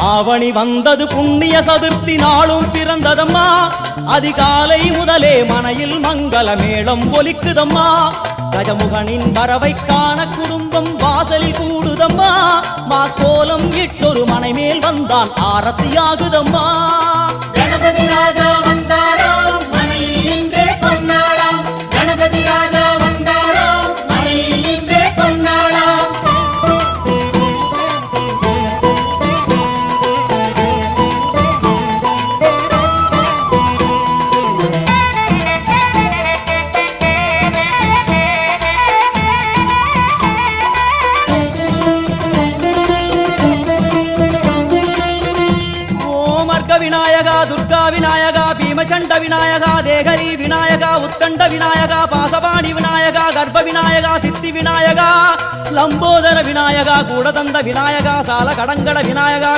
ஆவணி வந்தது புண்ணிய சதுர்த்தி நாளும் பிறந்ததம்மா அதிகாலை முதலே மனையில் மங்கள மேளம் ஒலிக்குதம்மா கஜமுகனின் வரவை காண குடும்பம் வாசலில் கூடுதம்மா மாக்கோலம் இட்டொரு மனை மேல் வந்தான் ஆரத்தியாகுதம்மா கணபதி ராஜா வந்தாராம் மனையில் இன்றே பொன்னாளாம் கணபதி ராஜா வந்தாராம் மனையில் இன்றே பொன்னாளாம் விநாயகா துர்கா விநாயகா பீமச்சண்ட விநாயகா தேகரி விநாயகா உத்தண்ட விநாயகா பாசபாணி விநாயகா கர்ப்ப விநாயகா சித்தி விநாயகா லம்போதர விநாயகா கூடதந்த விநாயகா சால கடங்கட விநாயகா